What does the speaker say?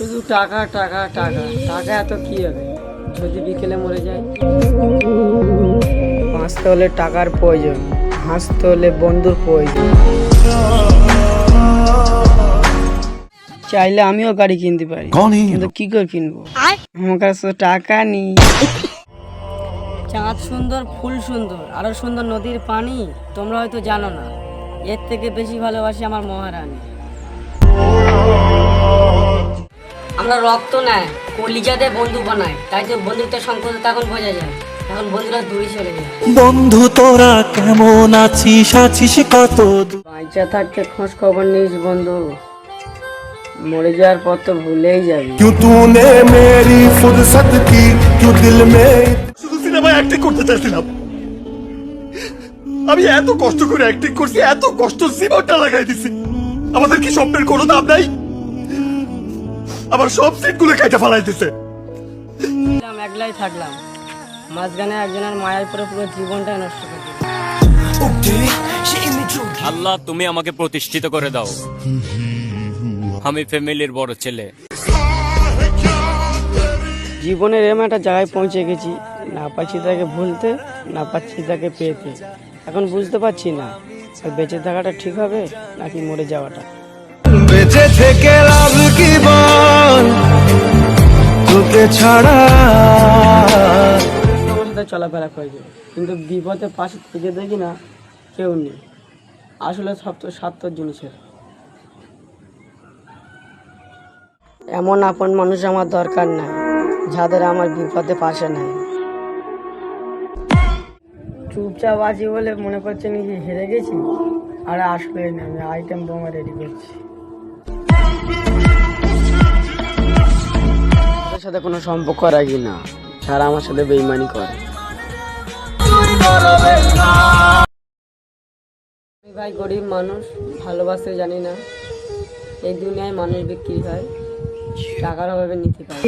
শুধু টাকা টাকা টাকা টাকা এত কি হবে যদি বিকেলে মরে যায়। বাঁচতে হলে টাকার প্রয়োজন, হাসতে হলে বন্ধুর প্রয়োজন। চাইলে আমিও গাড়ি কিনতে পারি, কিন্তু কি করে কিনবো? আমার কাছে তো টাকা নেই। চাঁদ সুন্দর, ফুল সুন্দর, আরো সুন্দর নদীর পানি। তোমরা হয়তো জানো না, এর থেকে বেশি ভালোবাসি আমার মহারানী। আমরা রক্ত নেয় কলিজাতে বন্ধু বানাই, তাই তো বন্ধুত্বের সম্পর্ক তখন বোঝা যায়, এখন বন্ধুরা দূরে চলে যায়। বন্ধু তোরা কেমন আছিস, আছিস কত? বাঁচা থাকতে খোঁজ খবর নিস বন্ধু, মরে যাওয়ার পর তো ভুলেই যাবি। क्यों तूने मेरी फुर्सत की, क्यों दिल में? শুধু সিনেমায় অ্যাক্টিং করতে চাইছিলাম আমি, এত কষ্ট করে অ্যাক্টিং করছি, এত কষ্ট জীবনটা লাগাই দিছি। আমাদের কি স্বপ্নের কোনো দাম নাই? আমার সব সিটগুলো কেটে ফেলাই দিছে। একলাই থাকলাম, মাঝখানে একজনের মায়ার পরে পুরো জীবনটাই নষ্ট করে দিল। আল্লাহ, তুমি আমাকে প্রতিষ্ঠিত করে দাও। আমি ফ্যামিলির বড় ছেলে। জীবনের এমন একটা জায়গায় পৌঁছে গেছি, না পাচ্ছি তাকে ভুলতে, না পাচ্ছি তাকে পেতে। এখন বুঝতে পারছি না বেঁচে থাকাটা ঠিক হবে নাকি মরে যাওয়াটা। বেঁচে থেকে লাভ কি বল, তোকে ছাড়া। আমার সাথে চলাফেরা করেছে, কিন্তু বিপদে পাশে থেকে দেখি না কেউ নেই। আসলে সব তো স্বার্থর জিনিসের। এমন আপন মানুষ আমার দরকার নাই, যাদের আমার বিপদে পাশে নাই। চুপচাপ আছি বলে মনে করছে নাকি হেরে গেছি, আর আসলে না, আমি আইটেম বোমা রেডি করছি। ওদের সাথে কোনো সম্পর্ক রাখি না, যারা আমার সাথে বেইমানি করে। আমি ভাই গরিব মানুষ, ভালোবাসতে জানি না। এই দুনিয়ায় মানুষ বিক্রি হয়, টাকার অভাবে নিতে পারে।